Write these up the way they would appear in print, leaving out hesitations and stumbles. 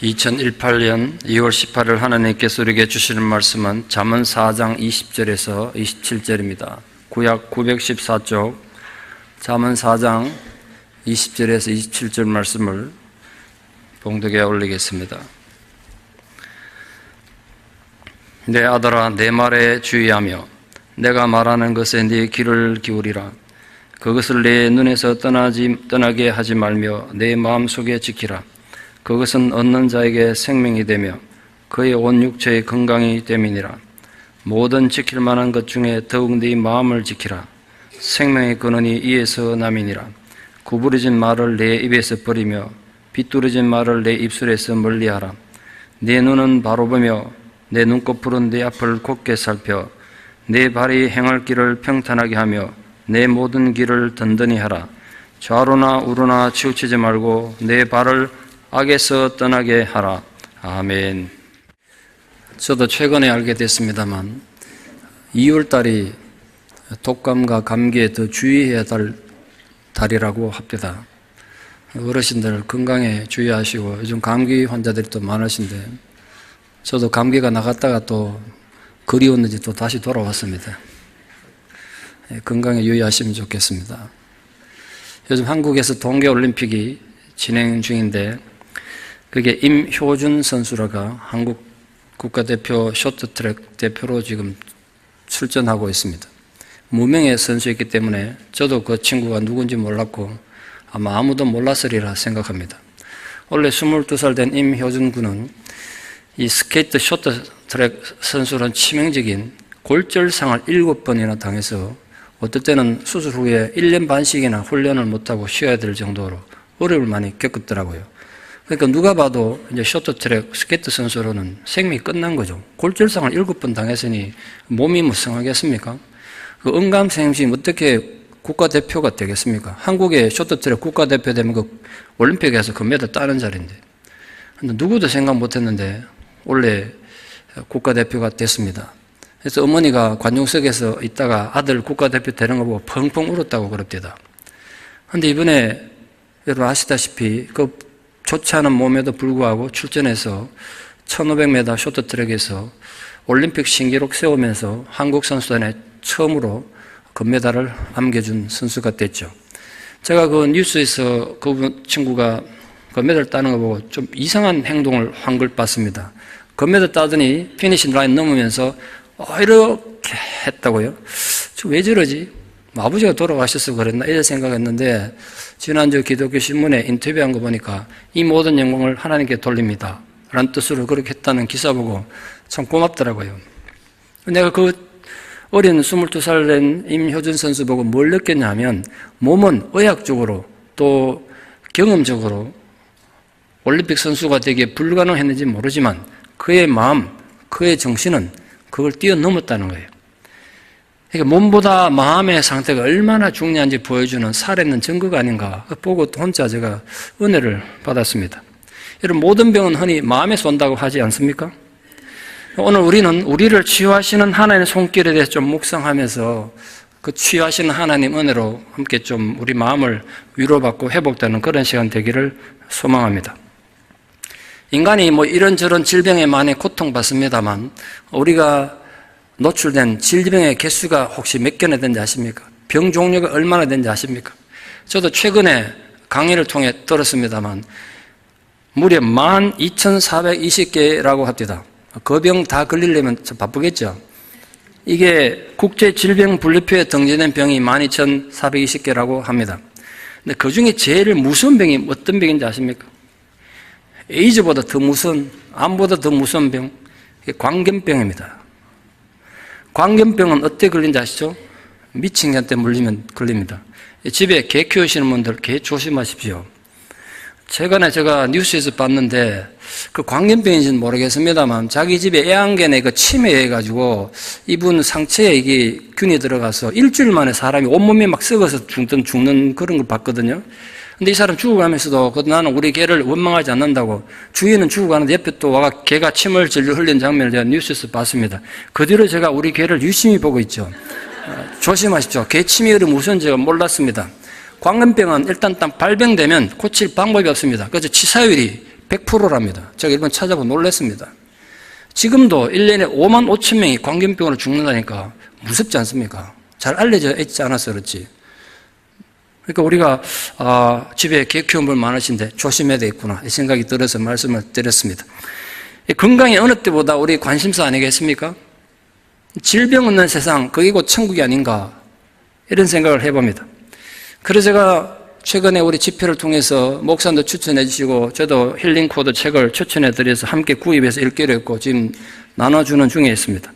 2018년 2월 18일 하나님께서 우리에게 주시는 말씀은 잠언 4장 20절에서 27절입니다. 구약 914쪽 잠언 4장 20절에서 27절 말씀을 봉독에 올리겠습니다. 내 아들아, 내 말에 주의하며 내가 말하는 것에 네 귀를 기울이라. 그것을 내 눈에서 떠나게 하지 말며 내 마음속에 지키라. 그것은 얻는 자에게 생명이 되며 그의 온 육체의 건강이 됨이니라. 모든 지킬 만한 것 중에 더욱 네 마음을 지키라. 생명의 근원이 이에서 남이니라. 구부러진 말을 내 입에서 버리며 비뚤어진 말을 내 입술에서 멀리하라. 네 눈은 바로 보며 내 눈꺼풀은 네 앞을 곧게 살펴 내 발이 행할 길을 평탄하게 하며 내 모든 길을 든든히 하라. 좌로나 우로나 치우치지 말고 내 발을 악에서 떠나게 하라. 아멘. 저도 최근에 알게 됐습니다만 2월달이 독감과 감기에 더 주의해야 할 달이라고 합니다. 어르신들 건강에 주의하시고 요즘 감기 환자들이 또 많으신데 저도 감기가 나갔다가 또 그리웠는지 또 다시 돌아왔습니다. 건강에 유의하시면 좋겠습니다. 요즘 한국에서 동계올림픽이 진행 중인데 그게 임효준 선수라가 한국 국가대표 쇼트트랙 대표로 지금 출전하고 있습니다. 무명의 선수였기 때문에 저도 그 친구가 누군지 몰랐고 아마 아무도 몰랐으리라 생각합니다. 원래 22살 된 임효준 군은 이 스케이트 쇼트트랙 선수는 치명적인 골절상을 7번이나 당해서 어떨 때는 수술 후에 1년 반씩이나 훈련을 못하고 쉬어야 될 정도로 어려움을 많이 겪었더라고요. 그러니까 누가 봐도 이제 쇼트트랙 스케이트 선수로는 생명이 끝난 거죠. 골절상을 7번 당했으니 몸이 무성하겠습니까? 그 은감생심 어떻게 국가대표가 되겠습니까? 한국의 쇼트트랙 국가대표 되면 그 올림픽에서 금메달 따는 자리인데. 근데 누구도 생각 못 했는데 원래 국가대표가 됐습니다. 그래서 어머니가 관중석에서 있다가 아들 국가대표 되는 거 보고 펑펑 울었다고 그럽니다. 근데 이번에 여러분 아시다시피 그 좋지 않은 몸에도 불구하고 출전해서 1500m 쇼트트랙에서 올림픽 신기록 세우면서 한국 선수단에 처음으로 금메달을 안겨준 선수가 됐죠. 제가 그 뉴스에서 그 친구가 금메달 따는 거 보고 좀 이상한 행동을 한 걸 봤습니다. 금메달 따더니 피니시 라인 넘으면서 이렇게 했다고요? 왜 저러지? 아버지가 돌아가셔서 그랬나? 이런 생각했는데 지난주 기독교 신문에 인터뷰한 거 보니까 이 모든 영광을 하나님께 돌립니다 라는 뜻으로 그렇게 했다는 기사 보고 참 고맙더라고요. 내가 그 어린 22살 된 임효준 선수 보고 뭘 느꼈냐면 몸은 의학적으로 또 경험적으로 올림픽 선수가 되기에 불가능했는지 모르지만 그의 마음, 그의 정신은 그걸 뛰어넘었다는 거예요. 그러니까 몸보다 마음의 상태가 얼마나 중요한지 보여주는 살아있는 증거가 아닌가 보고 혼자 제가 은혜를 받았습니다. 여러분, 모든 병은 흔히 마음에서 온다고 하지 않습니까? 오늘 우리는 우리를 치유하시는 하나님의 손길에 대해서 좀 묵상하면서 그 치유하시는 하나님 은혜로 함께 좀 우리 마음을 위로받고 회복되는 그런 시간 되기를 소망합니다. 인간이 이런저런 질병에 많이 고통받습니다만 우리가 노출된 질병의 개수가 혹시 몇 개나 되는지 아십니까? 병 종류가 얼마나 되는지 아십니까? 저도 최근에 강의를 통해 들었습니다만 무려 12,420개라고 합니다. 그 병 다 걸리려면 좀 바쁘겠죠? 이게 국제질병분류표에 등재된 병이 12,420개라고 합니다. 근데 그 중에 제일 무서운 병이 어떤 병인지 아십니까? 에이즈보다 더 무서운, 암보다 더 무서운 병, 이게 광견병입니다. 광견병은 어떻게 걸린지 아시죠? 미친 개한테 물리면 걸립니다. 집에 개 키우시는 분들 개 조심하십시오. 최근에 제가 뉴스에서 봤는데 그 광견병인지는 모르겠습니다만 자기 집에 애완견에 그 치매해가지고 이분 상체에 이게 균이 들어가서 일주일 만에 사람이 온몸이 막 썩어서 죽는 그런 걸 봤거든요. 근데 이 사람 죽어가면서도 나는 우리 개를 원망하지 않는다고 주인은 죽어가는데 옆에 또 와가 개가 침을 질질 흘린 장면을 제가 뉴스에서 봤습니다. 그 뒤로 제가 우리 개를 유심히 보고 있죠. 조심하십시오. 개 침이 그리 무서운지 제가 몰랐습니다. 광견병은 일단 딱 발병되면 고칠 방법이 없습니다. 그래서 치사율이 100%랍니다. 제가 일본 찾아보고 놀랐습니다. 지금도 1년에 5만 5천 명이 광견병으로 죽는다니까 무섭지 않습니까? 잘 알려져 있지 않아서 그렇지. 그러니까 우리가 집에 개 키우는 분 많으신데 조심해야 되겠구나 이 생각이 들어서 말씀을 드렸습니다. 건강이 어느 때보다 우리 관심사 아니겠습니까? 질병 없는 세상, 그게 곧 천국이 아닌가 이런 생각을 해봅니다. 그래서 제가 최근에 우리 집회를 통해서 목사님도 추천해 주시고 저도 힐링코드 책을 추천해 드려서 함께 구입해서 읽기로 했고 지금 나눠주는 중에 있습니다.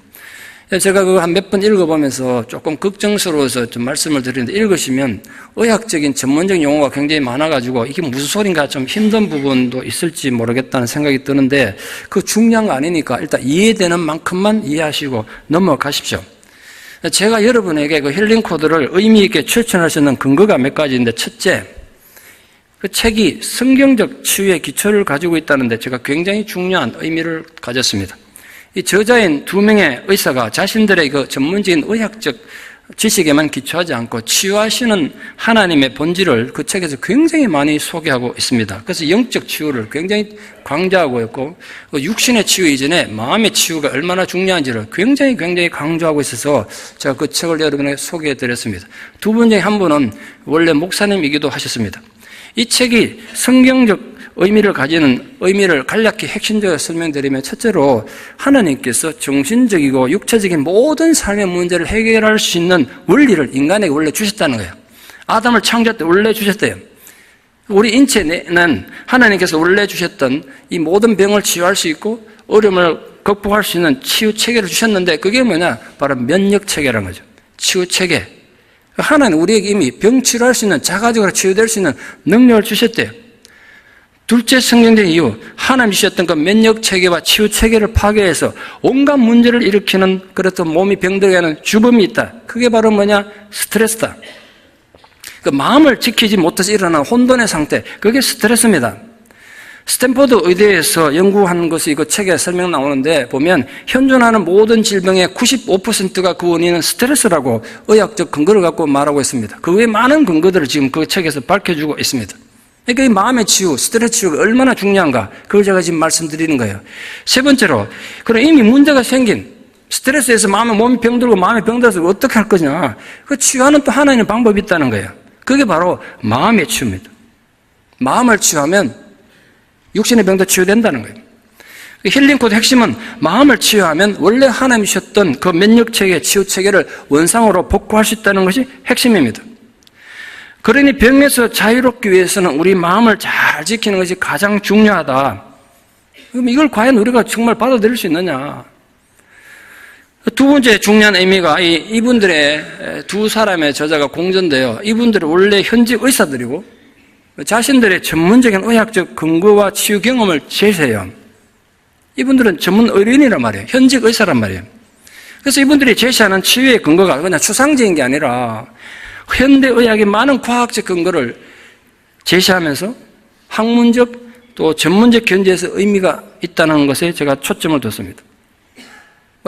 제가 그거 한 몇 번 읽어보면서 조금 걱정스러워서 좀 말씀을 드리는데 읽으시면 의학적인 전문적인 용어가 굉장히 많아가지고 이게 무슨 소린가 좀 힘든 부분도 있을지 모르겠다는 생각이 드는데 그 중요한 거 아니니까 일단 이해되는 만큼만 이해하시고 넘어가십시오. 제가 여러분에게 그 힐링 코드를 의미 있게 추천할 수 있는 근거가 몇 가지인데 첫째, 그 책이 성경적 치유의 기초를 가지고 있다는데 제가 굉장히 중요한 의미를 가졌습니다. 이 저자인 2명의 의사가 자신들의 그 전문적인 의학적 지식에만 기초하지 않고 치유하시는 하나님의 본질을 그 책에서 굉장히 많이 소개하고 있습니다. 그래서 영적 치유를 굉장히 강조하고 있고 육신의 치유 이전에 마음의 치유가 얼마나 중요한지를 굉장히 강조하고 있어서 제가 그 책을 여러분에게 소개해드렸습니다. 두 분 중에 한 분은 원래 목사님이기도 하셨습니다. 이 책이 성경적 의미를 가지는 의미를 간략히 핵심적으로 설명드리면 첫째로 하나님께서 정신적이고 육체적인 모든 삶의 문제를 해결할 수 있는 원리를 인간에게 원래 주셨다는 거예요. 아담을 창조할 때 원래 주셨대요. 우리 인체는 하나님께서 원래 주셨던 이 모든 병을 치유할 수 있고 어려움을 극복할 수 있는 치유 체계를 주셨는데 그게 뭐냐? 바로 면역 체계라는 거죠. 치유 체계. 하나님 우리에게 이미 병 치료할 수 있는 자가적으로 치유될 수 있는 능력을 주셨대요. 둘째 성경적인 이유, 하나님이 주셨던 그 면역 체계와 치유 체계를 파괴해서 온갖 문제를 일으키는 그렇던 몸이 병들게 하는 주범이 있다. 그게 바로 뭐냐? 스트레스다. 그 마음을 지키지 못해서 일어나는 혼돈의 상태, 그게 스트레스입니다. 스탠퍼드 의대에서 연구한 것이 그 책에 설명 나오는데 보면 현존하는 모든 질병의 95%가 그 원인은 스트레스라고 의학적 근거를 갖고 말하고 있습니다. 그 외에 많은 근거들을 지금 그 책에서 밝혀주고 있습니다. 그러니까 이 마음의 치유, 스트레스 치유가 얼마나 중요한가 그걸 제가 지금 말씀드리는 거예요. 세 번째로 그럼 이미 문제가 생긴 스트레스에서 몸이 병들고 마음이 병들어서 어떻게 할 거냐 그 치유하는 또 하나의 방법이 있다는 거예요. 그게 바로 마음의 치유입니다. 마음을 치유하면 육신의 병도 치유된다는 거예요. 힐링코드 핵심은 마음을 치유하면 원래 하나님이 주셨던 그 면역체계, 치유체계를 원상으로 복구할 수 있다는 것이 핵심입니다. 그러니 병에서 자유롭기 위해서는 우리 마음을 잘 지키는 것이 가장 중요하다. 그럼 이걸 과연 우리가 정말 받아들일 수 있느냐? 두 번째 중요한 의미가 이분들의 두 사람의 저자가 공전돼요. 이분들은 원래 현직 의사들이고 자신들의 전문적인 의학적 근거와 치유 경험을 제시해요. 이분들은 전문 의료인이란 말이에요. 현직 의사란 말이에요. 그래서 이분들이 제시하는 치유의 근거가 그냥 추상적인 게 아니라 현대의학의 많은 과학적 근거를 제시하면서 학문적 또 전문적 견지에서 의미가 있다는 것에 제가 초점을 뒀습니다.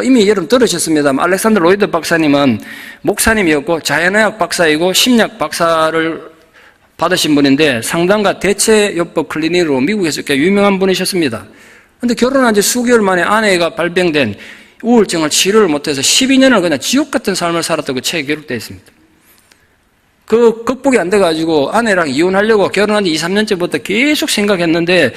이미 여러분 들으셨습니다만 알렉산더 로이드 박사님은 목사님이었고 자연의학 박사이고 심리학 박사를 받으신 분인데 상담가 대체요법 클리닉으로 미국에서 꽤 유명한 분이셨습니다. 그런데 결혼한 지 수개월 만에 아내가 발병된 우울증을 치료를 못해서 12년을 그냥 지옥 같은 삶을 살았다고 책에 기록되어 있습니다. 그 극복이 안 돼가지고 아내랑 이혼하려고 결혼한 지 2, 3년째부터 계속 생각했는데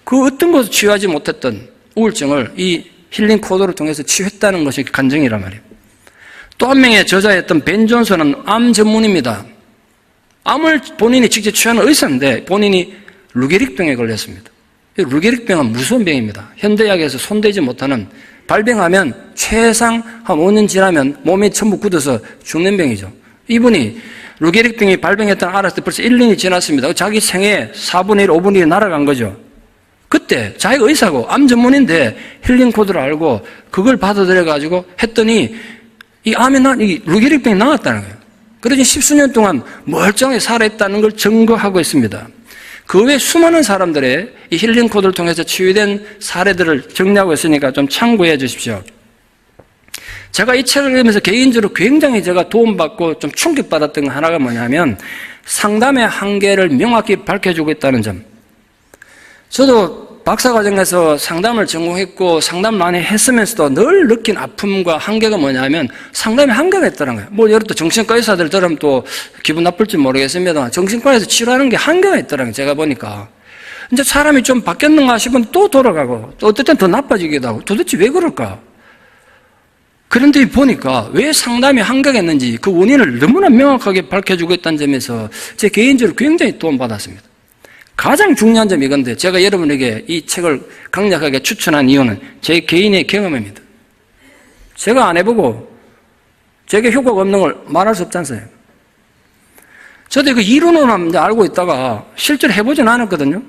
그 어떤 것을 치유하지 못했던 우울증을 이 힐링 코드를 통해서 치유했다는 것이 간증이란 말이에요. 또 한 명의 저자였던 벤 존슨은 암 전문입니다. 암을 본인이 직접 치유하는 의사인데 본인이 루게릭병에 걸렸습니다. 루게릭병은 무서운 병입니다. 현대의학에서 손대지 못하는 발병하면 최상 한 5년 지나면 몸이 전부 굳어서 죽는 병이죠. 이분이 루게릭병이 발병했다는 알았을 때 벌써 1년이 지났습니다. 자기 생애 4분의 1, 5분의 1이 날아간 거죠. 그때 자기가 의사고 암 전문인데 힐링 코드를 알고 그걸 받아들여가지고 했더니 이 루게릭병이 나았다는 거예요. 그러니 10수년 동안 멀쩡하게 살아있다는 걸 증거하고 있습니다. 그 외 수많은 사람들의 이 힐링 코드를 통해서 치유된 사례들을 정리하고 있으니까 좀 참고해 주십시오. 제가 이 책을 읽으면서 개인적으로 굉장히 제가 도움받고 좀 충격받았던 거 하나가 뭐냐면 상담의 한계를 명확히 밝혀주고 있다는 점. 저도 박사과정에서 상담을 전공했고 상담 많이 했으면서도 늘 느낀 아픔과 한계가 뭐냐면 상담에 한계가 있다는 거예요. 뭐 예를 들어 정신과 의사들 들으면 또 기분 나쁠지 모르겠습니다만 정신과에서 치료하는 게 한계가 있다는 거예요. 제가 보니까. 이제 사람이 좀 바뀌었는가 싶으면 또 돌아가고 또 어떨 땐 더 나빠지기도 하고 도대체 왜 그럴까? 그런데 보니까 왜 상담이 한계가 있는지 그 원인을 너무나 명확하게 밝혀주고 있다는 점에서 제 개인적으로 굉장히 도움받았습니다. 가장 중요한 점이 이건데 제가 여러분에게 이 책을 강력하게 추천한 이유는 제 개인의 경험입니다. 제가 안 해보고 제게 효과가 없는 걸 말할 수 없지 않습니까? 저도 그 이론으로만 알고 있다가 실제로 해보진 않았거든요.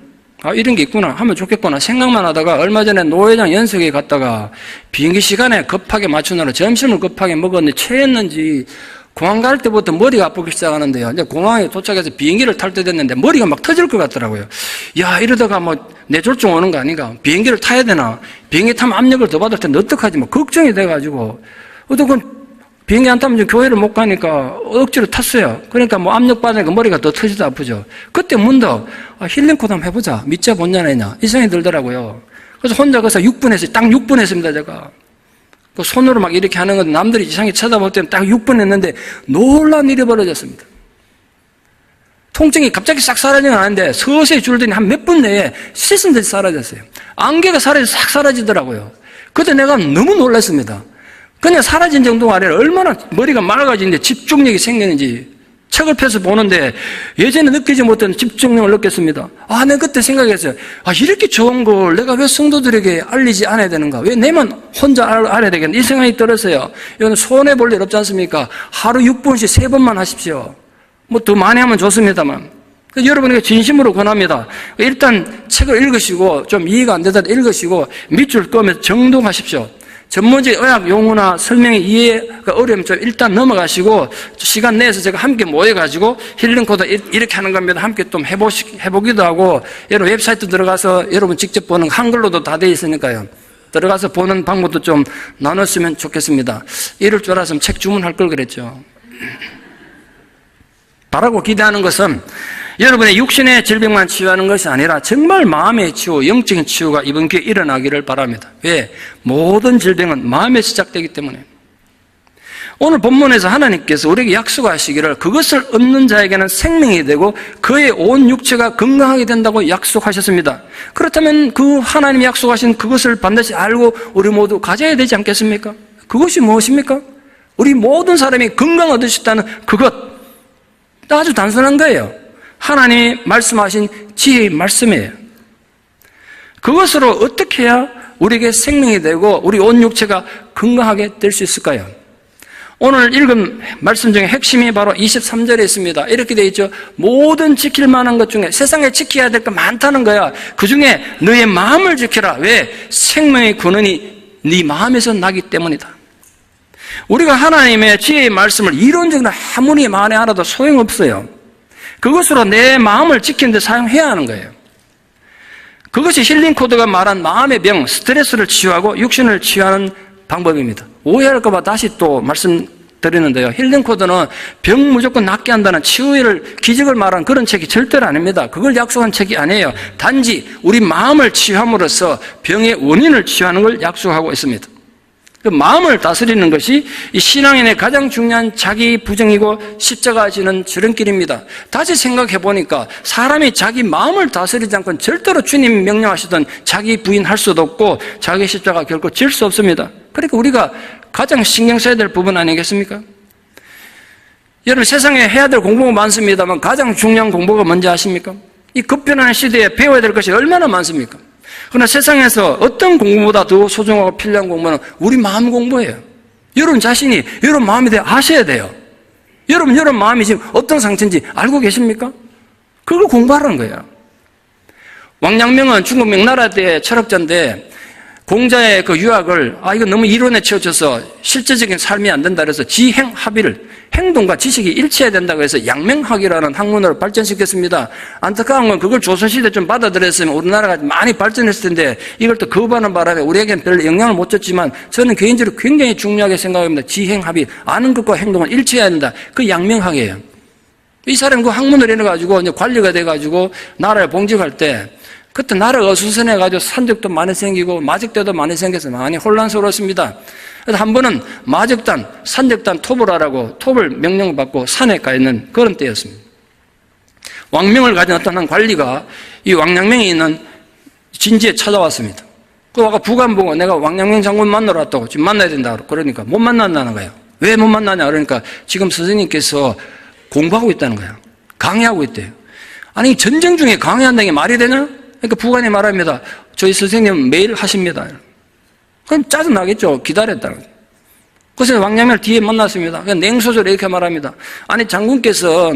아, 이런 게 있구나, 하면 좋겠구나 생각만 하다가 얼마 전에 노회장 연석에 갔다가 비행기 시간에 급하게 맞추느라 점심을 급하게 먹었는데 체했는지 공항 갈 때부터 머리가 아프기 시작하는데요. 이제 공항에 도착해서 비행기를 탈 때 됐는데 머리가 막 터질 것 같더라고요. 야, 이러다가 뭐 뇌졸중 오는 거 아닌가? 비행기를 타야 되나? 비행기 타면 압력을 더 받을 텐데 어떡하지? 뭐 걱정이 돼가지고 어떡은 비행기 안 타면 교회를 못 가니까 억지로 탔어요. 그러니까 뭐 압력 받으니까 머리가 더 터지도 아프죠. 그때 문득 힐링 코드 한번 해보자. 믿자 본자네냐 이 생각이 들더라고요. 그래서 혼자 가서 6분 했어요. 딱 6분 했습니다. 제가 그 손으로 막 이렇게 하는 건 남들이 이상하게 쳐다볼 때는 딱 6분 했는데 놀라운 일이 벌어졌습니다. 통증이 갑자기 싹 사라지는 않는데 서서히 줄더니 한 몇 분 내에 씻은 듯이 사라졌어요. 안개가 싹 사라지더라고요. 그때 내가 너무 놀랐습니다. 그냥 사라진 정도가 아니라 얼마나 머리가 맑아지는데 집중력이 생기는지 책을 펴서 보는데 예전에 느끼지 못했던 집중력을 느꼈습니다. 아, 내가 그때 생각했어요. 아, 이렇게 좋은 걸 내가 왜 성도들에게 알리지 않아야 되는가? 왜 내만 혼자 알아야 되겠나? 이 생각이 들었어요. 이거는 손해볼 일 없지 않습니까? 하루 6분씩 3번만 하십시오. 뭐 더 많이 하면 좋습니다만. 여러분에게 진심으로 권합니다. 일단 책을 읽으시고 좀 이해가 안 되더라도 읽으시고 밑줄 그으면서 정독하십시오. 전문적인 의학 용어나 설명이 이해가 어려우면 좀 일단 넘어가시고 시간 내서 제가 함께 모여가지고 힐링 코드 이렇게 하는 겁니다. 함께 좀 해보기도 하고 여러분 웹사이트 들어가서 여러분 직접 보는 한글로도 다 돼 있으니까요. 들어가서 보는 방법도 좀 나눴으면 좋겠습니다. 이럴 줄 알았으면 책 주문할 걸 그랬죠. 바라고 기대하는 것은 여러분의 육신의 질병만 치유하는 것이 아니라 정말 마음의 치유, 영적인 치유가 이번 기회에 일어나기를 바랍니다. 왜? 모든 질병은 마음에 시작되기 때문에. 오늘 본문에서 하나님께서 우리에게 약속하시기를 그것을 얻는 자에게는 생명이 되고 그의 온 육체가 건강하게 된다고 약속하셨습니다. 그렇다면 그 하나님이 약속하신 그것을 반드시 알고 우리 모두 가져야 되지 않겠습니까? 그것이 무엇입니까? 우리 모든 사람이 건강 얻을 수 있다는 그것. 아주 단순한 거예요. 하나님이 말씀하신 지혜의 말씀이에요. 그것으로 어떻게 해야 우리에게 생명이 되고 우리 온 육체가 건강하게 될 수 있을까요? 오늘 읽은 말씀 중에 핵심이 바로 23절에 있습니다. 이렇게 되어 있죠. 모든 지킬 만한 것 중에 세상에 지켜야 될 것 많다는 거야. 그 중에 너의 마음을 지켜라. 왜? 생명의 근원이 네 마음에서 나기 때문이다. 우리가 하나님의 지혜의 말씀을 이론적으로 아무리 많이 알아도 소용없어요. 그것으로 내 마음을 지키는 데 사용해야 하는 거예요. 그것이 힐링 코드가 말한 마음의 병, 스트레스를 치유하고 육신을 치유하는 방법입니다. 오해할까 봐 다시 또 말씀드리는데요. 힐링 코드는 병 무조건 낫게 한다는 치유를, 기적을 말하는 그런 책이 절대로 아닙니다. 그걸 약속한 책이 아니에요. 단지 우리 마음을 치유함으로써 병의 원인을 치유하는 걸 약속하고 있습니다. 그 마음을 다스리는 것이 이 신앙인의 가장 중요한 자기 부정이고 십자가 지는 지름길입니다. 다시 생각해 보니까 사람이 자기 마음을 다스리지 않고는 절대로 주님 명령하시던 자기 부인할 수도 없고 자기 십자가 결코 질 수 없습니다. 그러니까 우리가 가장 신경 써야 될 부분 아니겠습니까? 여러분 세상에 해야 될 공부가 많습니다만 가장 중요한 공부가 뭔지 아십니까? 이 급변하는 시대에 배워야 될 것이 얼마나 많습니까? 그러나 세상에서 어떤 공부보다 더 소중하고 필요한 공부는 우리 마음 공부예요. 여러분 자신이 여러분 마음에 대해 아셔야 돼요. 여러분 마음이 지금 어떤 상태인지 알고 계십니까? 그걸 공부하라는 거예요. 왕양명은 중국 명나라 때 철학자인데 공자의 그 유학을 이거 너무 이론에 치우쳐서 실제적인 삶이 안 된다 그래서 지행합의를 행동과 지식이 일치해야 된다고 해서 양명학이라는 학문으로 발전시켰습니다. 안타까운 건 그걸 조선시대 좀 받아들였으면 우리나라가 많이 발전했을 텐데 이걸 또 거부하는 바람에 우리에게는 별로 영향을 못 줬지만 저는 개인적으로 굉장히 중요하게 생각합니다. 지행합의, 아는 것과 행동은 일치해야 된다. 그 양명학이에요. 이 사람이 그 학문을 해가지고 이제 관리가 돼가지고 나라를 봉직할 때 그때 나라가 어수선해가지고 산적도 많이 생기고 마적대도 많이 생겨서 많이 혼란스러웠습니다. 그래서 한 번은 마적단, 산적단 톱을 하라고 톱을 명령받고 산에 가 있는 그런 때였습니다. 왕명을 가진 어떤 한 관리가 이 왕양명에 있는 진지에 찾아왔습니다. 그 와가 부관 보고 내가 왕양명 장군 만나러 왔다고 지금 만나야 된다. 그러니까 못 만난다는 거예요. 왜 못 만나냐? 그러니까 지금 스승님께서 공부하고 있다는 거예요. 강의하고 있대요. 아니 전쟁 중에 강의한다는 게 말이 되냐? 그러니까 부관이 말합니다. 저희 선생님 매일 하십니다. 그럼 짜증나겠죠. 기다렸다는 거예요. 그래서 왕양명을 뒤에 만났습니다. 그냥 냉소적으로 이렇게 말합니다. 아니 장군께서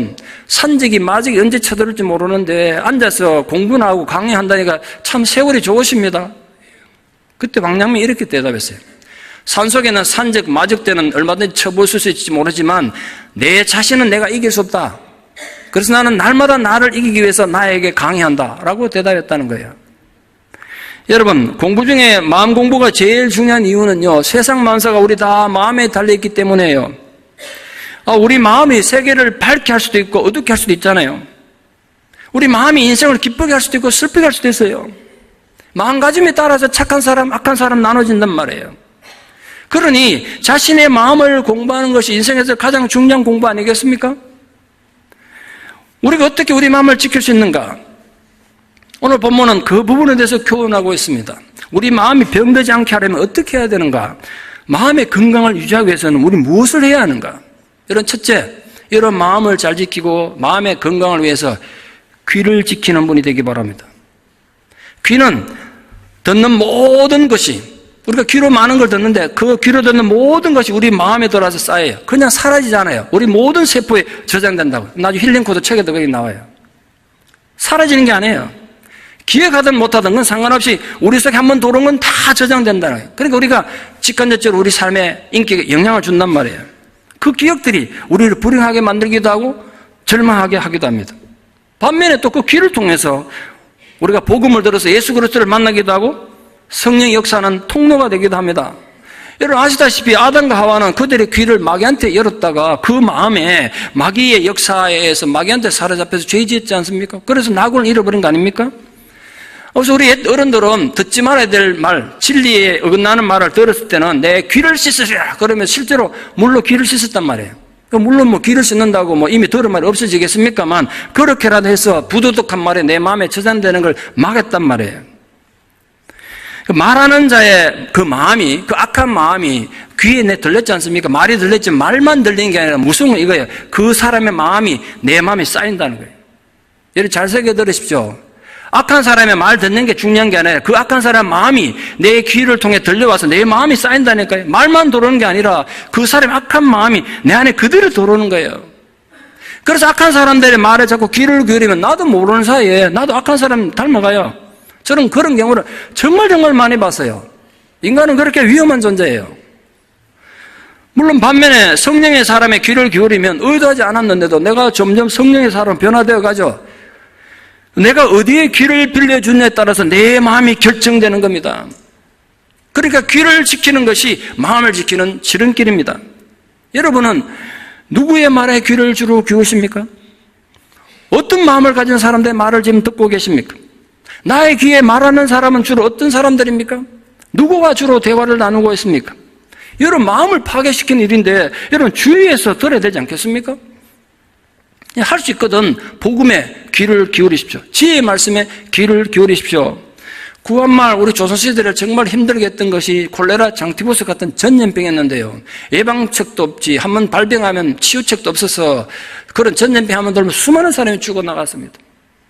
산적이 마적이 언제 쳐들을지 모르는데 앉아서 공부나 하고 강의한다니까 참 세월이 좋으십니다. 그때 왕양명이 이렇게 대답했어요. 산속에는 산적, 마적대는 얼마든지 쳐볼 수 있을지 모르지만 내 자신은 내가 이길 수 없다. 그래서 나는 날마다 나를 이기기 위해서 나에게 강의한다 라고 대답했다는 거예요. 여러분, 공부 중에 마음 공부가 제일 중요한 이유는요, 세상 만사가 우리 다 마음에 달려있기 때문에요. 우리 마음이 세계를 밝게 할 수도 있고 어둡게 할 수도 있잖아요. 우리 마음이 인생을 기쁘게 할 수도 있고 슬프게 할 수도 있어요. 마음가짐에 따라서 착한 사람, 악한 사람 나눠진단 말이에요. 그러니 자신의 마음을 공부하는 것이 인생에서 가장 중요한 공부 아니겠습니까? 우리가 어떻게 우리 마음을 지킬 수 있는가? 오늘 본문은 그 부분에 대해서 교훈하고 있습니다. 우리 마음이 병들지 않게 하려면 어떻게 해야 되는가? 마음의 건강을 유지하기 위해서는 우리 무엇을 해야 하는가? 이런 첫째, 이런 마음을 잘 지키고 마음의 건강을 위해서 귀를 지키는 분이 되기 바랍니다. 귀는 듣는 모든 것이, 우리가 귀로 많은 걸 듣는데 그 귀로 듣는 모든 것이 우리 마음에 들어와서 쌓여요. 그냥 사라지지 않아요. 우리 모든 세포에 저장된다고. 나중에 힐링코드 책에도 거기 나와요. 사라지는 게 아니에요. 기억하든 못하든 건 상관없이 우리 속에 한번 들어온 건 다 저장된다는 거예요. 그러니까 우리가 직간접적으로 우리 삶에 인격에 영향을 준단 말이에요. 그 기억들이 우리를 불행하게 만들기도 하고 절망하게 하기도 합니다. 반면에 또 그 귀를 통해서 우리가 복음을 들어서 예수 그리스도를 만나기도 하고 성령의 역사는 통로가 되기도 합니다. 여러분 아시다시피 아담과 하와는 그들의 귀를 마귀한테 열었다가 그 마음에 마귀의 역사에 의해서 마귀한테 사로잡혀서 죄 지었지 않습니까? 그래서 낙원을 잃어버린 거 아닙니까? 그래서 우리 어른들은 듣지 말아야 될 말, 진리에 어긋나는 말을 들었을 때는 내 귀를 씻으시라 그러면 실제로 물로 귀를 씻었단 말이에요. 물론 뭐 귀를 씻는다고 이미 들은 말이 없어지겠습니까만 그렇게라도 해서 부도덕한 말에 내 마음에 저장되는 걸 막았단 말이에요. 말하는 자의 그 마음이, 그 악한 마음이 귀에 내 들렸지 않습니까? 말이 들렸지 말만 들리는 게 아니라 무슨 건 이거예요. 그 사람의 마음이 내 마음에 쌓인다는 거예요. 여러분 잘 새겨 들으십시오. 악한 사람의 말 듣는 게 중요한 게 아니라 그 악한 사람의 마음이 내 귀를 통해 들려와서 내 마음이 쌓인다니까요. 말만 들어오는 게 아니라 그 사람의 악한 마음이 내 안에 그대로 들어오는 거예요. 그래서 악한 사람들의 말에 자꾸 귀를 기울이면 나도 모르는 사이에 나도 악한 사람 닮아가요. 저는 그런 경우를 정말 많이 봤어요. 인간은 그렇게 위험한 존재예요. 물론 반면에 성령의 사람의 귀를 기울이면 의도하지 않았는데도 내가 점점 성령의 사람 변화되어 가죠. 내가 어디에 귀를 빌려주냐에 따라서 내 마음이 결정되는 겁니다. 그러니까 귀를 지키는 것이 마음을 지키는 지름길입니다. 여러분은 누구의 말에 귀를 주로 기우십니까? 어떤 마음을 가진 사람들의 말을 지금 듣고 계십니까? 나의 귀에 말하는 사람은 주로 어떤 사람들입니까? 누구와 주로 대화를 나누고 있습니까? 여러분 마음을 파괴시키는 일인데 여러분 주의해서 들어야 되지 않겠습니까? 할 수 있거든. 복음에 귀를 기울이십시오. 지혜의 말씀에 귀를 기울이십시오. 구한말 우리 조선시대를 정말 힘들게 했던 것이 콜레라, 장티푸스 같은 전염병이었는데요. 예방책도 없지, 한번 발병하면 치유책도 없어서 그런 전염병 한번 돌면 수많은 사람이 죽어나갔습니다.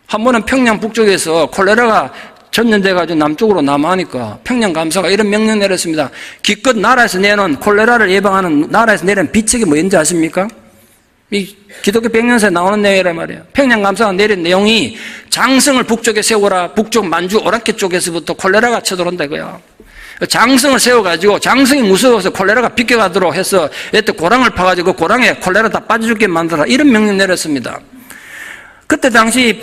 한 번은 평양 북쪽에서 콜레라가 전염돼가지고 남쪽으로 남하니까 평양 감사가 이런 명령 내렸습니다. 기껏 나라에서 내놓은 콜레라를 예방하는 나라에서 내린 비책이 뭔지 아십니까? 이 기독교 백년사에 나오는 내용이란 말이에요. 평양 감사가 내린 내용이 장성을 북쪽에 세워라. 북쪽 만주 오랑캐 쪽에서부터 콜레라가 쳐들어온다고요. 장성을 세워가지고 장성이 무서워서 콜레라가 비껴가도록 해서 이때 고랑을 파가지고 고랑에 콜레라 다 빠져죽게 만들어라. 이런 명령 내렸습니다. 그때 당시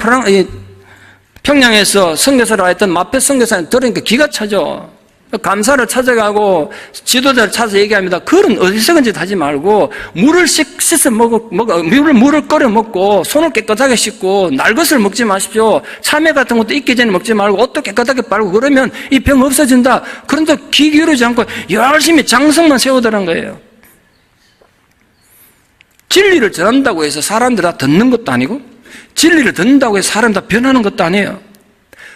평양에서 선교사를 했던 마페 선교사는 들으니까 기가 차죠. 감사를 찾아가고 지도자를 찾아서 얘기합니다. 그런 어리석은 짓 하지 말고 물을 씻어 물을 끓여 먹고 손을 깨끗하게 씻고 날 것을 먹지 마십시오. 참외 같은 것도 익기 전에 먹지 말고 옷도 깨끗하게 빨고 그러면 이 병 없어진다. 그런데 귀 기울이지 않고 열심히 장성만 세우더란 거예요. 진리를 전한다고 해서 사람들 다 듣는 것도 아니고 진리를 듣는다고 해서 사람 다 변하는 것도 아니에요.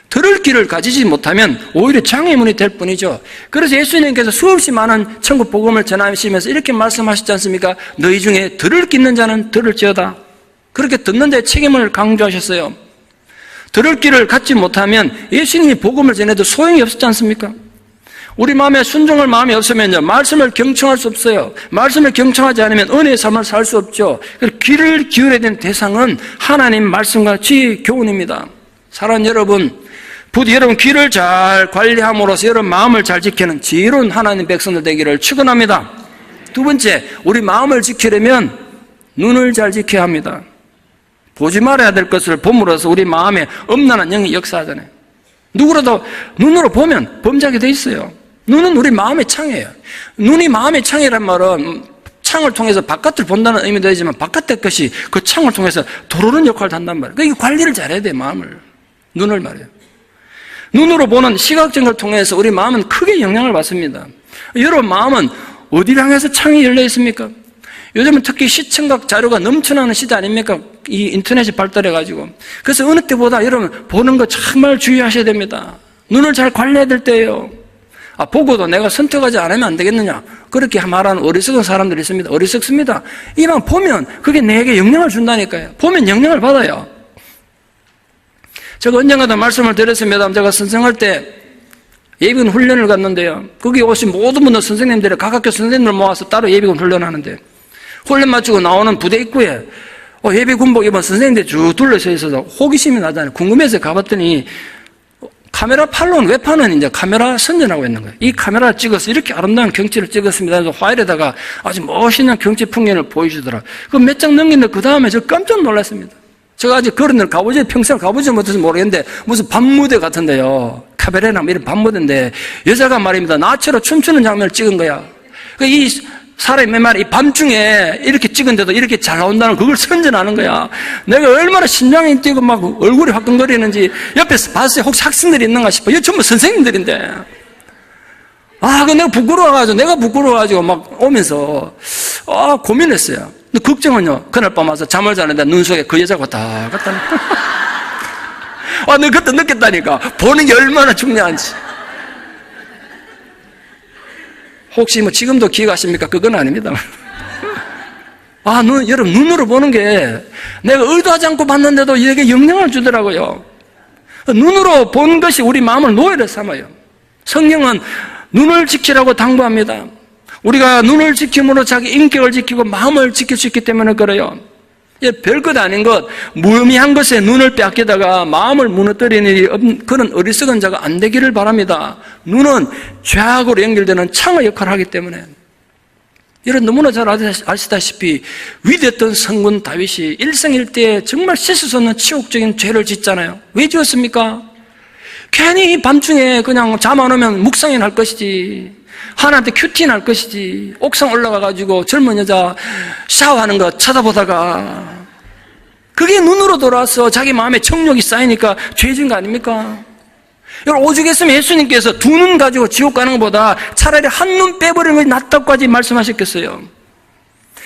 들을 귀를 가지지 못하면 오히려 장애물이 될 뿐이죠. 그래서 예수님께서 수없이 많은 천국 복음을 전하시면서 이렇게 말씀하셨지 않습니까? 너희 중에 들을 귀 있는 자는 들을지어다. 그렇게 듣는 자의 책임을 강조하셨어요. 들을 귀를 갖지 못하면 예수님이 복음을 전해도 소용이 없었지 않습니까? 우리 마음에 순종할 마음이 없으면요, 말씀을 경청할 수 없어요. 말씀을 경청하지 않으면 은혜의 삶을 살 수 없죠. 그래서 귀를 기울여야 되는 대상은 하나님 말씀과 지혜의 교훈입니다. 사랑하는 여러분, 부디 여러분 귀를 잘 관리함으로써 여러분 마음을 잘 지키는 지혜로운 하나님 백성들 되기를 축원합니다. 두 번째, 우리 마음을 지키려면 눈을 잘 지켜야 합니다. 보지 말아야 될 것을 봄으로써 우리 마음에 엄난한 영이 역사하잖아요. 누구라도 눈으로 보면 범죄하게 돼 있어요. 눈은 우리 마음의 창이에요. 눈이 마음의 창이란 말은 창을 통해서 바깥을 본다는 의미도 되지만 바깥의 것이 그 창을 통해서 들어오는 역할을 한단 말이에요. 그러니까 관리를 잘해야 돼요, 마음을. 눈을 말이에요. 눈으로 보는 시각적인 걸 통해서 우리 마음은 크게 영향을 받습니다. 여러분 마음은 어디를 향해서 창이 열려 있습니까? 요즘은 특히 시청각 자료가 넘쳐나는 시대 아닙니까? 이 인터넷이 발달해가지고. 그래서 어느 때보다 여러분 보는 거 정말 주의하셔야 됩니다. 눈을 잘 관리해야 될 때예요. 보고도 내가 선택하지 않으면 안 되겠느냐? 그렇게 말하는 어리석은 사람들이 있습니다. 어리석습니다. 이만 보면 그게 내게 영향을 준다니까요. 보면 영향을 받아요. 제가 언젠가도 말씀을 드렸습니다. 제가 선생할 때 예비군 훈련을 갔는데요. 거기 오신 모든 분들 선생님들이 각 학교 선생님들 모아서 따로 예비군 훈련하는데 훈련 마치고 나오는 부대 입구에 예비군복 입은 선생님들이 쭉 둘러서 있어서 호기심이 나잖아요. 궁금해서 가봤더니 카메라 팔로는 외파는 이제 카메라 선전하고 있는 거예요. 이 카메라를 찍어서 이렇게 아름다운 경치를 찍었습니다. 그래서 화일에다가 아주 멋있는 경치 풍경을 보여주더라. 그 몇 장 넘겼는데 그 다음에 저 깜짝 놀랐습니다. 제가 아직 그런 데를 평생 가보지 못해서 모르겠는데 무슨 밤무대 같은데요. 카베레나 이런 밤무대인데 여자가 말입니다. 나처럼 춤추는 장면을 찍은 거야. 이 사람이 몇 마리 밤중에 이렇게 찍은데도 이렇게 잘 나온다는 그걸 선전하는 거야. 내가 얼마나 심장이 뛰고 막 얼굴이 화끈거리는지 옆에서 봤어요. 혹시 학생들이 있는가 싶어. 이거 전부 선생님들인데. 내가 부끄러워가지고 막 오면서 고민했어요. 근데 걱정은요, 그날 밤 와서 잠을 자는데 눈 속에 그 여자가 왔다 갔다 내가 그때 느꼈다니까. 보는 게 얼마나 중요한지. 혹시 지금도 기억하십니까? 그건 아닙니다. 여러분, 눈으로 보는 게 내가 의도하지 않고 봤는데도 이게 영향을 주더라고요. 눈으로 본 것이 우리 마음을 노예로 삼아요. 성경은 눈을 지키라고 당부합니다. 우리가 눈을 지킴으로 자기 인격을 지키고 마음을 지킬 수 있기 때문에 그래요. 별것 아닌 것, 무의미한 것에 눈을 빼앗기다가 마음을 무너뜨리는 그런 어리석은 자가 안 되기를 바랍니다. 눈은 죄악으로 연결되는 창의 역할을 하기 때문에. 여러분 너무나 잘 아시다시피 위대했던 성군 다윗이 일생일대에 정말 씻을 수 없는 치욕적인 죄를 짓잖아요. 왜 지었습니까? 괜히 밤중에 그냥 잠 안 오면 묵상이 날 것이지, 하나한테 큐티 날 것이지, 옥상 올라가가지고 젊은 여자 샤워하는 거 쳐다보다가 그게 눈으로 돌아서 자기 마음에 정욕이 쌓이니까 죄진 거 아닙니까? 여러분 오죽했으면 예수님께서 두 눈 가지고 지옥 가는 것보다 차라리 한 눈 빼버리는 것이 낫다고까지 말씀하셨겠어요.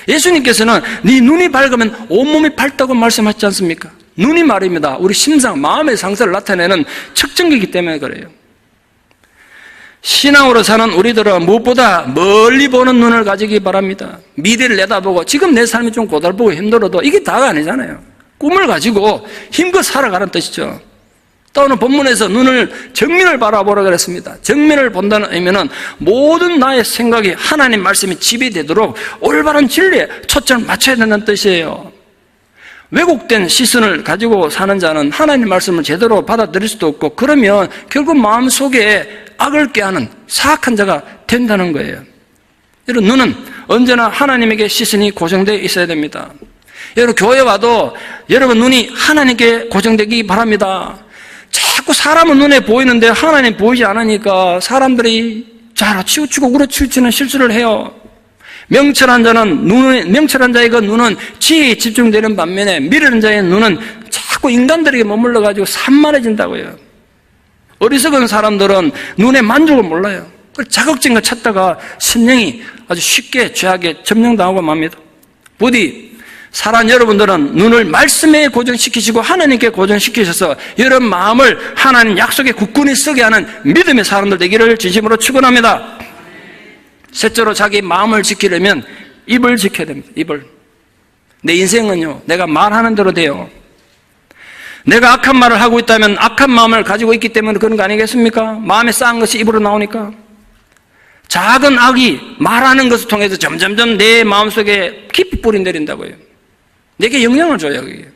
예수님께서는 네 눈이 밝으면 온몸이 밝다고 말씀하셨지 않습니까? 눈이 말입니다. 우리 심상, 마음의 상태를 나타내는 측정기이기 때문에 그래요. 신앙으로 사는 우리들은 무엇보다 멀리 보는 눈을 가지기 바랍니다. 미래를 내다보고 지금 내 삶이 좀 고달프고 힘들어도 이게 다가 아니잖아요. 꿈을 가지고 힘껏 살아가는 뜻이죠. 또 오늘 본문에서 정면을 바라보라 그랬습니다. 정면을 본다는 의미는 모든 나의 생각이 하나님 말씀이 지배되도록 올바른 진리에 초점을 맞춰야 된다는 뜻이에요. 왜곡된 시선을 가지고 사는 자는 하나님 말씀을 제대로 받아들일 수도 없고, 그러면 결국 마음속에 악을 꾀하는 사악한 자가 된다는 거예요. 여러분 눈은 언제나 하나님에게 시선이 고정되어 있어야 됩니다. 여러분 교회 와도 여러분 눈이 하나님께 고정되기 바랍니다. 자꾸 사람은 눈에 보이는데 하나님 보이지 않으니까 사람들이 잘 치우치고 우러치우치는 실수를 해요. 명철한 자의 그 눈은 지혜에 집중되는 반면에 미련한 자의 눈은 자꾸 인간들에게 머물러가지고 산만해진다고요. 어리석은 사람들은 눈의 만족을 몰라요. 자극적인 걸 찾다가 심령이 아주 쉽게 죄악에 점령당하고 맙니다. 부디 사랑하는 여러분들은 눈을 말씀에 고정시키시고 하나님께 고정시키셔서 여러분 마음을 하나님 약속의 굳건히 서게 하는 믿음의 사람들 되기를 진심으로 축원합니다. 셋째로 자기 마음을 지키려면 입을 지켜야 됩니다. 입을. 내 인생은요, 내가 말하는 대로 돼요. 내가 악한 말을 하고 있다면 악한 마음을 가지고 있기 때문에 그런 거 아니겠습니까? 마음에 쌓은 것이 입으로 나오니까. 작은 악이 말하는 것을 통해서 점점점 내 마음속에 깊이 뿌리 내린다고요. 내게 영향을 줘요, 그게.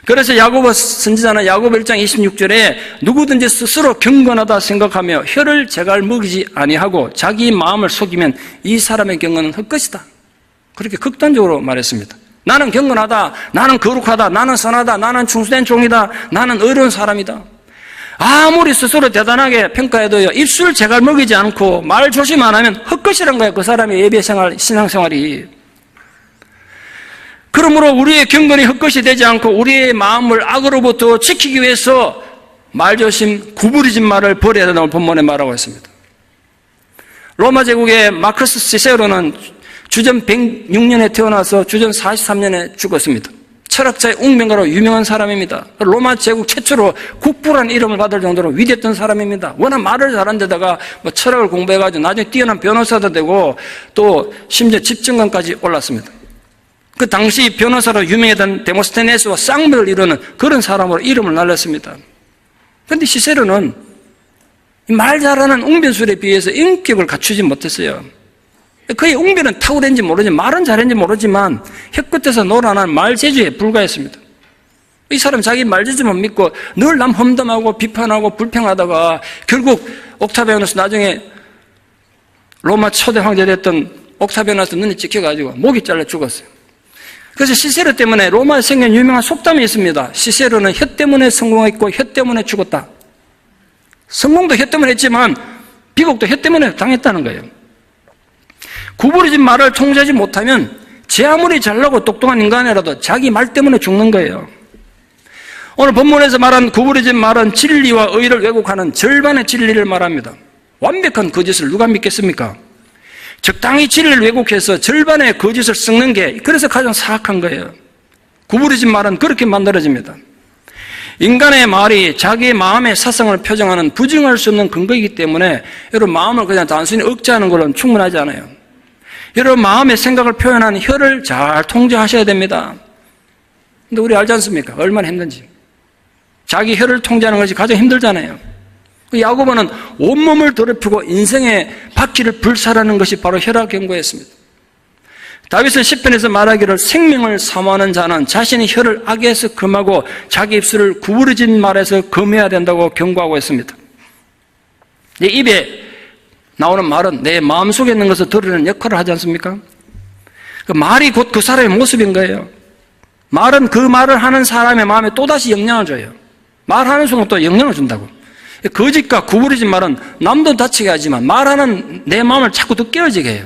그래서 야고보 선지자는 야고보 1장 26절에 누구든지 스스로 경건하다 생각하며 혀를 제갈 먹이지 아니하고 자기 마음을 속이면 이 사람의 경건은 헛것이다. 그렇게 극단적으로 말했습니다. 나는 경건하다, 나는 거룩하다, 나는 선하다, 나는 충수된 종이다, 나는 어려운 사람이다. 아무리 스스로 대단하게 평가해도요, 입술 제갈 먹이지 않고 말 조심 안 하면 헛것이란 거예요. 그 사람의 예배생활, 신앙생활이. 그러므로 우리의 경건이 헛것이 되지 않고 우리의 마음을 악으로부터 지키기 위해서 말조심, 구부리진 말을 버려야 된다고 본문에 말하고 있습니다. 로마 제국의 마크스 시세로는 주전 106년에 태어나서 주전 43년에 죽었습니다. 철학자의 웅명가로 유명한 사람입니다. 로마 제국 최초로 국부라는 이름을 받을 정도로 위대했던 사람입니다. 워낙 말을 잘한 데다가 철학을 공부해가지고 나중에 뛰어난 변호사도 되고 또 심지어 집정관까지 올랐습니다. 그 당시 변호사로 유명했던 데모스테네스와 쌍벽을 이루는 그런 사람으로 이름을 날렸습니다. 그런데 시세로는 말 잘하는 웅변술에 비해서 인격을 갖추지 못했어요. 그의 웅변은 탁월한지 모르지만 말은 잘했는지 모르지만 혀끝에서 놀아난 말재주에 불과했습니다. 이 사람 자기 말재주만 믿고 늘 남 험담하고 비판하고 불평하다가 결국 옥타비아누스, 나중에 로마 초대 황제 됐던 옥타비아누스 눈이 찍혀가지고 목이 잘려 죽었어요. 그래서 시세로 때문에 로마에 생긴 유명한 속담이 있습니다. 시세로는 혀 때문에 성공했고 혀 때문에 죽었다. 성공도 혀 때문에 했지만 비극도 혀 때문에 당했다는 거예요. 구부러진 말을 통제하지 못하면 제 아무리 잘나고 똑똑한 인간이라도 자기 말 때문에 죽는 거예요. 오늘 본문에서 말한 구부러진 말은 진리와 의를 왜곡하는 절반의 진리를 말합니다. 완벽한 거짓을 누가 믿겠습니까? 적당히 진리를 왜곡해서 절반의 거짓을 섞는 게 그래서 가장 사악한 거예요. 구부러진 말은 그렇게 만들어집니다. 인간의 말이 자기의 마음의 사상을 표정하는 부정할 수 없는 근거이기 때문에 여러분 마음을 그냥 단순히 억제하는 것은 충분하지 않아요. 여러분 마음의 생각을 표현하는 혀를 잘 통제하셔야 됩니다. 근데 우리 알지 않습니까? 얼마나 힘든지. 자기 혀를 통제하는 것이 가장 힘들잖아요. 야고보는 온몸을 더럽히고 인생의 바퀴를 불살하는 것이 바로 혀라 경고했습니다. 다윗은 시편에서 말하기를 생명을 사모하는 자는 자신의 혀를 악에서 금하고 자기 입술을 구부러진 말에서 금해야 된다고 경고하고 있습니다. 내 입에 나오는 말은 내 마음속에 있는 것을 드러내는 역할을 하지 않습니까? 그 말이 곧 그 사람의 모습인 거예요. 말은 그 말을 하는 사람의 마음에 또다시 영향을 줘요. 말하는 순간 또 영향을 준다고. 거짓과 구부러진 말은 남도 다치게 하지만 말하는 내 마음을 자꾸 더 깨어지게 해요.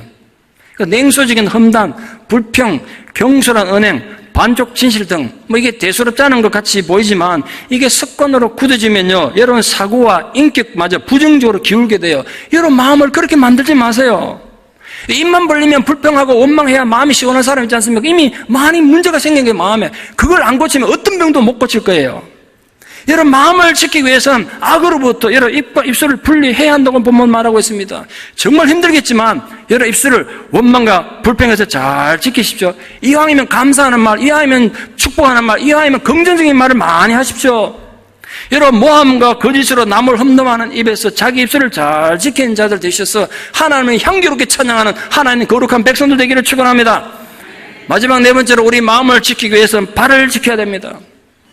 냉소적인 험담, 불평, 경솔한 언행, 반쪽 진실 등 이게 대수롭지 않은 것 같이 보이지만 이게 습관으로 굳어지면요 여러분 사고와 인격마저 부정적으로 기울게 돼요. 여러분 마음을 그렇게 만들지 마세요. 입만 벌리면 불평하고 원망해야 마음이 시원한 사람 있지 않습니까? 이미 많이 문제가 생긴 게 마음에 그걸 안 고치면 어떤 병도 못 고칠 거예요. 여러분 마음을 지키기 위해서는 악으로부터 여러분 입과 입술을 분리해야 한다고 본문 말하고 있습니다. 정말 힘들겠지만 여러분 입술을 원망과 불평에서 잘 지키십시오. 이왕이면 감사하는 말, 이왕이면 축복하는 말, 이왕이면 긍정적인 말을 많이 하십시오. 여러분 모함과 거짓으로 남을 험담하는 입에서 자기 입술을 잘 지키는 자들 되셔서 하나님을 향기롭게 찬양하는 하나님 거룩한 백성들 되기를 축원합니다. 마지막 네 번째로 우리 마음을 지키기 위해서는 발을 지켜야 됩니다.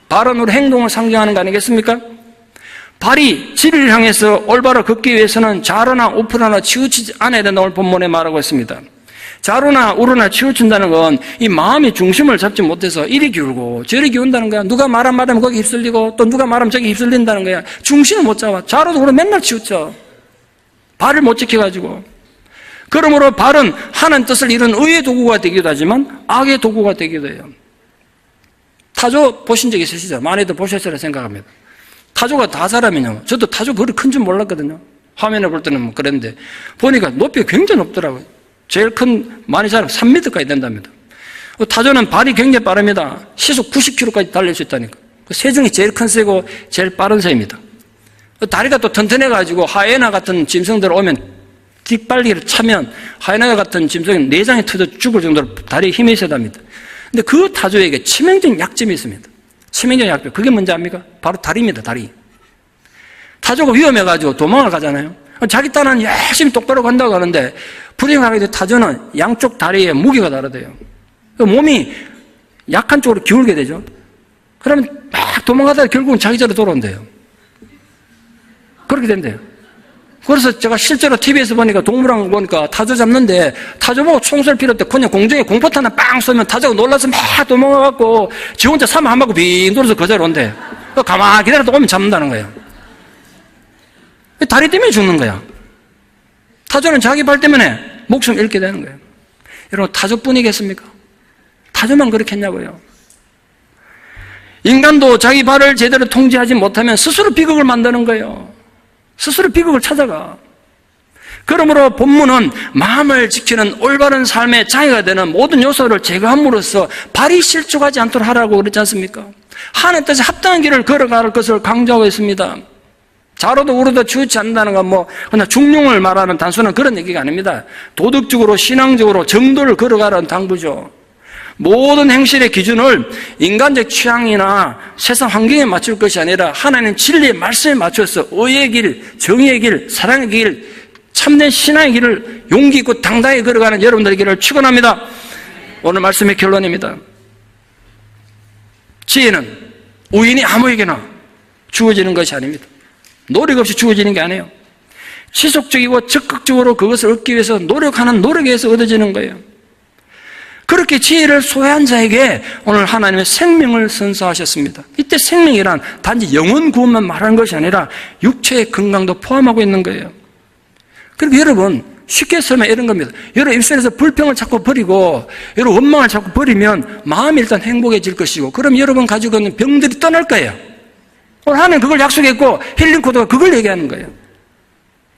발은 우리 행동을 상징하는 거 아니겠습니까? 발이 진리를 향해서 올바로 걷기 위해서는 좌로나 우프로나 치우치지 않아야 된다고 본문에 말하고 있습니다. 좌로나 우로나 치우친다는 건 이 마음이 중심을 잡지 못해서 이리 기울고 저리 기운다는 거야. 누가 말 한마디 하면 거기 휩쓸리고 또 누가 말하면 저기 휩쓸린다는 거야. 중심을 못 잡아. 좌로도 우로 맨날 치우쳐. 발을 못 지켜가지고. 그러므로 발은 하나님 뜻을 이룬 의의 도구가 되기도 하지만 악의 도구가 되기도 해요. 타조 보신 적 있으시죠? 많이들 보셨으리라 생각합니다. 타조가 다 사람이냐? 저도 타조 그리 큰 줄 몰랐거든요. 화면에 볼 때는 뭐 그랬는데 보니까 높이가 굉장히 높더라고요. 제일 큰 많이 자라 3m까지 된답니다. 타조는 발이 굉장히 빠릅니다. 시속 90km까지 달릴 수 있다니까. 새 중에 제일 큰 새고 제일 빠른 새입니다. 다리가 또 튼튼해가지고 하이에나 같은 짐승들 오면 뒷발리기를 차면 하이에나 같은 짐승은 내장이 터져 죽을 정도로 다리에 힘이 세답니다. 근데 그 타조에게 치명적인 약점이 있습니다. 치명적인 약점. 그게 뭔지 압니까? 바로 다리입니다, 다리. 타조가 위험해가지고 도망을 가잖아요. 자기 딴은 열심히 똑바로 간다고 하는데 불행하게 타조는 양쪽 다리에 무게가 다르대요. 몸이 약한 쪽으로 기울게 되죠. 그러면 막 도망가다가 결국은 자기 자리로 돌아온대요. 그렇게 된대요. 그래서 제가 실제로 TV에서 보니까 동물원 보니까 타조 잡는데 타조 보고 총 쏠 필요 없대. 그냥 공중에 공포탄 하나 빵 쏘면 타조가 놀라서 막 도망가갖고 지 혼자 삼 한 바퀴 빙 돌아서 그 자리로 온대. 가만히 기다려도 오면 잡는다는 거예요. 다리 때문에 죽는 거야. 타조는 자기 발 때문에 목숨 잃게 되는 거예요. 여러분, 타조뿐이겠습니까? 타조만 그렇게 했냐고요. 인간도 자기 발을 제대로 통제하지 못하면 스스로 비극을 만드는 거예요. 스스로 비극을 찾아가. 그러므로 본문은 마음을 지키는 올바른 삶의 장애가 되는 모든 요소를 제거함으로써 발이 실족하지 않도록 하라고 그랬지 않습니까? 하나님 뜻에 합당한 길을 걸어갈 것을 강조하고 있습니다. 좌로도 우로도 치우치 않는다는 건 그냥 중용을 말하는 단순한 그런 얘기가 아닙니다. 도덕적으로 신앙적으로 정도를 걸어가라는 당부죠. 모든 행실의 기준을 인간적 취향이나 세상 환경에 맞출 것이 아니라 하나님 진리의 말씀에 맞춰서 의의 길, 정의의 길, 사랑의 길, 참된 신앙의 길을 용기 있고 당당히 걸어가는 여러분들의 길을 축원합니다. 오늘 말씀의 결론입니다. 지혜는 우연히 아무에게나 주어지는 것이 아닙니다. 노력 없이 주어지는 게 아니에요. 지속적이고 적극적으로 그것을 얻기 위해서 노력하는 노력에 의해서 얻어지는 거예요. 그렇게 지혜를 소유한 자에게 오늘 하나님의 생명을 선사하셨습니다. 이때 생명이란 단지 영혼 구원만 말하는 것이 아니라 육체의 건강도 포함하고 있는 거예요. 그리고 여러분, 쉽게 설명 이런 겁니다. 여러분 입술에서 불평을 자꾸 버리고 여러분 원망을 자꾸 버리면 마음이 일단 행복해질 것이고 그럼 여러분 가지고 있는 병들이 떠날 거예요. 오늘 하나님 그걸 약속했고 힐링 코드가 그걸 얘기하는 거예요.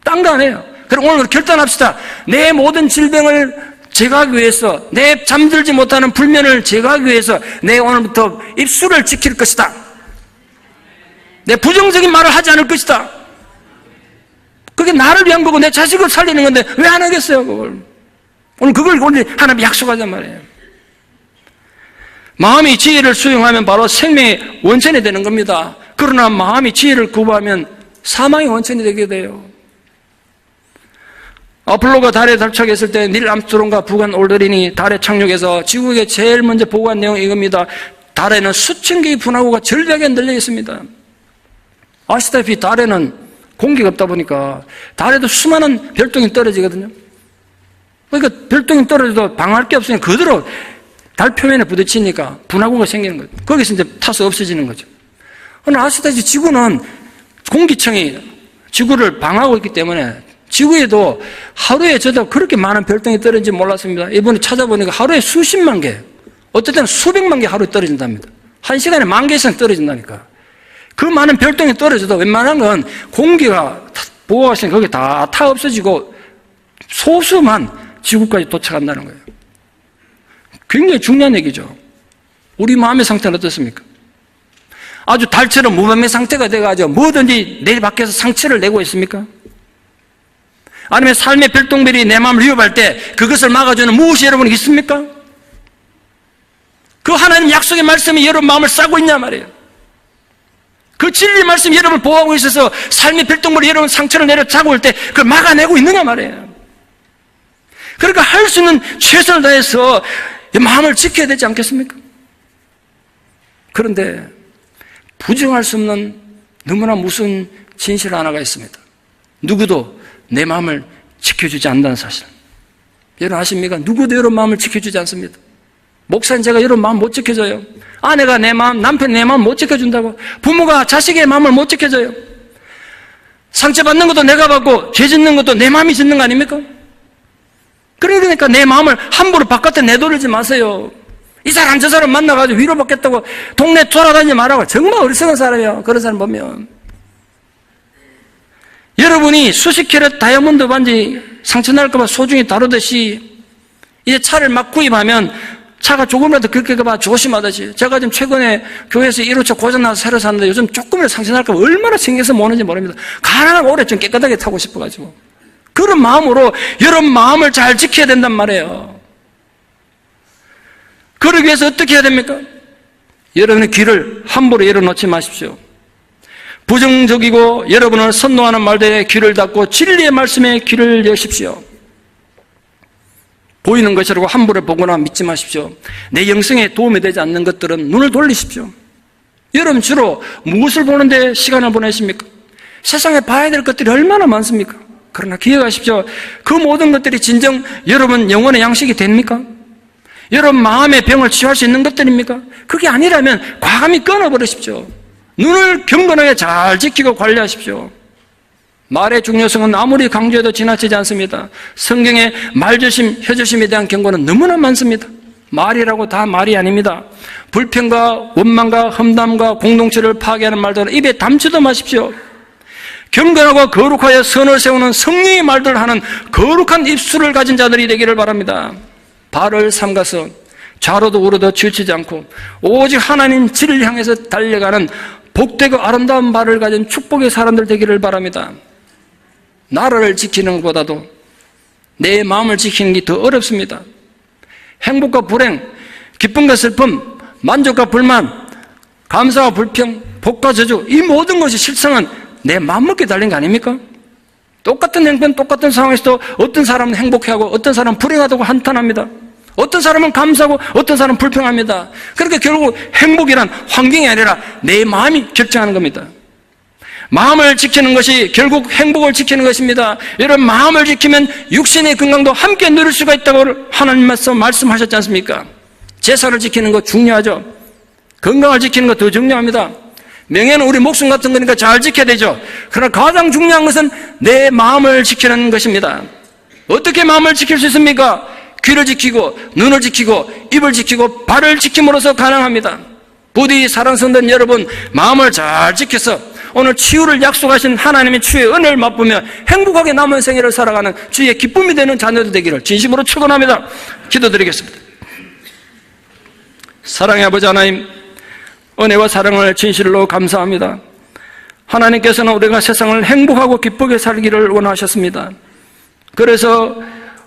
딴 거 아니에요. 그럼 오늘 결단합시다. 내 모든 질병을 제거하기 위해서, 내 잠들지 못하는 불면을 제거하기 위해서 내 오늘부터 입술을 지킬 것이다. 내 부정적인 말을 하지 않을 것이다. 그게 나를 위한 거고 내 자식을 살리는 건데 왜 안 하겠어요, 그걸? 오늘 하나님 약속하단 말이에요. 마음이 지혜를 수용하면 바로 생명의 원천이 되는 겁니다. 그러나 마음이 지혜를 거부하면 사망의 원천이 되게 돼요. 아폴로가 달에 탈착했을 때 닐 암스트롱과 부간 올드린이 달에 착륙해서 지구에 제일 먼저 보고한 내용이 이겁니다. 달에는 수천 개의 분화구가 절벽에 늘려 있습니다. 아시다시피 달에는 공기가 없다 보니까 달에도 수많은 별똥이 떨어지거든요. 그러니까 별똥이 떨어져도 방어할 게 없으니까 그대로 달 표면에 부딪히니까 분화구가 생기는 거죠. 거기서 이제 타서 없어지는 거죠. 그러나 아시다시피 지구는 공기층이 지구를 방어하고 있기 때문에 지구에도 하루에 저도 그렇게 많은 별똥이 떨어진지 몰랐습니다. 이번에 찾아보니까 하루에 수십만 개, 어떨 때는 수백만 개 하루에 떨어진답니다. 한 시간에 10,000개 이상 떨어진다니까. 그 많은 별똥이 떨어져도 웬만한 건 공기가 보호하시는 거기 다 없어지고 소수만 지구까지 도착한다는 거예요. 굉장히 중요한 얘기죠. 우리 마음의 상태는 어떻습니까? 아주 달처럼 무방의 상태가 돼가지고 뭐든지 내 밖에서 상처를 내고 있습니까? 아니면 삶의 별똥별이 내 마음을 위협할 때 그것을 막아주는 무엇이 여러분이 있습니까? 그 하나님 약속의 말씀이 여러분 마음을 싸고 있냐 말이에요. 그 진리의 말씀이 여러분을 보호하고 있어서 삶의 별똥별이 여러분 상처를 내려차고 올 때 그걸 막아내고 있느냐 말이에요. 그러니까 할 수 있는 최선을 다해서 마음을 지켜야 되지 않겠습니까? 그런데 부정할 수 없는 너무나 무서운 진실 하나가 있습니다. 누구도 내 마음을 지켜주지 않는다는 사실. 여러분 아십니까? 누구도 여러분 마음을 지켜주지 않습니다. 목사님 제가 여러분 마음 못 지켜줘요. 아내가 내 마음, 남편 내 마음 못 지켜준다고. 부모가 자식의 마음을 못 지켜줘요. 상처받는 것도 내가 받고 죄 짓는 것도 내 마음이 짓는 거 아닙니까? 그러니까 내 마음을 함부로 바깥에 내돌리지 마세요. 이 사람 저 사람 만나가지고 위로받겠다고 동네 돌아다니지 말라고. 정말 어리석은 사람이에요. 그런 사람 보면. 여러분이 수십 캐럿 다이아몬드 반지 상처 날까봐 소중히 다루듯이 이제 차를 막 구입하면 차가 조금이라도 그렇게 가봐 조심하듯이. 제가 지금 최근에 교회에서 1호차 고장나서 새로 샀는데 요즘 조금이라도 상처 날까봐 얼마나 신경써 모는지 모릅니다. 가능하면 오래 좀 깨끗하게 타고 싶어가지고. 그런 마음으로 여러분 마음을 잘 지켜야 된단 말이에요. 그러기 위해서 어떻게 해야 됩니까? 여러분의 귀를 함부로 열어놓지 마십시오. 부정적이고 여러분을 선동하는 말들에 귀를 닫고 진리의 말씀에 귀를 여십시오. 보이는 것이라고 함부로 보거나 믿지 마십시오. 내 영성에 도움이 되지 않는 것들은 눈을 돌리십시오. 여러분 주로 무엇을 보는데 시간을 보내십니까? 세상에 봐야 될 것들이 얼마나 많습니까? 그러나 기억하십시오. 그 모든 것들이 진정 여러분 영혼의 양식이 됩니까? 여러분 마음의 병을 치유할 수 있는 것들입니까? 그게 아니라면 과감히 끊어버리십시오. 눈을 경건하게 잘 지키고 관리하십시오. 말의 중요성은 아무리 강조해도 지나치지 않습니다. 성경에 말조심, 혀조심에 대한 경고는 너무나 많습니다. 말이라고 다 말이 아닙니다. 불평과 원망과 험담과 공동체를 파괴하는 말들은 입에 담지도 마십시오. 경건하고 거룩하여 선을 세우는 성령의 말들을 하는 거룩한 입술을 가진 자들이 되기를 바랍니다. 발을 삼가서 좌로도 우로도 치우치지 않고 오직 하나님 진리를 향해서 달려가는 복되고 아름다운 발을 가진 축복의 사람들 되기를 바랍니다. 나라를 지키는 것보다도 내 마음을 지키는 게 더 어렵습니다. 행복과 불행, 기쁨과 슬픔, 만족과 불만, 감사와 불평, 복과 저주, 이 모든 것이 실상은 내 마음먹기에 달린 거 아닙니까? 똑같은 행편, 똑같은 상황에서도 어떤 사람은 행복해하고 어떤 사람은 불행하다고 한탄합니다. 어떤 사람은 감사하고 어떤 사람은 불평합니다. 그러니까 결국 행복이란 환경이 아니라 내 마음이 결정하는 겁니다. 마음을 지키는 것이 결국 행복을 지키는 것입니다. 여러분 마음을 지키면 육신의 건강도 함께 누릴 수가 있다고 하나님께서 말씀하셨지 않습니까? 제사를 지키는 것 중요하죠. 건강을 지키는 것 더 중요합니다. 명예는 우리 목숨 같은 거니까 잘 지켜야 되죠. 그러나 가장 중요한 것은 내 마음을 지키는 것입니다. 어떻게 마음을 지킬 수 있습니까? 귀를 지키고 눈을 지키고 입을 지키고 발을 지킴으로써 가능합니다. 부디 사랑스러운 여러분 마음을 잘 지켜서 오늘 치유를 약속하신 하나님의 치유의 은혜를 맛보며 행복하게 남은 생애를 살아가는 주의 기쁨이 되는 자녀들 되기를 진심으로 축원합니다. 기도드리겠습니다. 사랑의 아버지 하나님, 은혜와 사랑을 진실로 감사합니다. 하나님께서는 우리가 세상을 행복하고 기쁘게 살기를 원하셨습니다. 그래서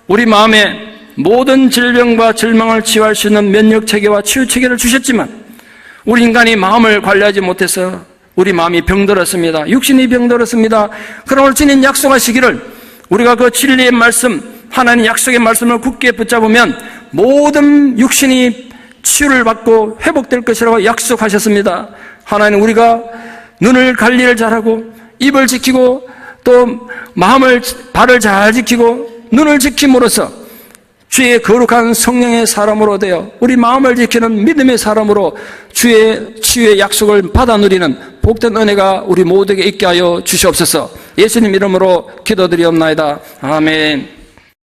우리 마음에 모든 질병과 절망을 치유할 수 있는 면역체계와 치유체계를 주셨지만 우리 인간이 마음을 관리하지 못해서 우리 마음이 병들었습니다. 육신이 병들었습니다. 그러나 오늘 주님 약속하시기를 우리가 그 진리의 말씀, 하나님 약속의 말씀을 굳게 붙잡으면 모든 육신이 치유를 받고 회복될 것이라고 약속하셨습니다. 하나님 우리가 눈을 관리를 잘하고 입을 지키고 또 발을 잘 지키고 눈을 지킴으로써 주의 거룩한 성령의 사람으로 되어 우리 마음을 지키는 믿음의 사람으로 주의 치유의 약속을 받아 누리는 복된 은혜가 우리 모두에게 있게 하여 주시옵소서. 예수님 이름으로 기도드리옵나이다. 아멘.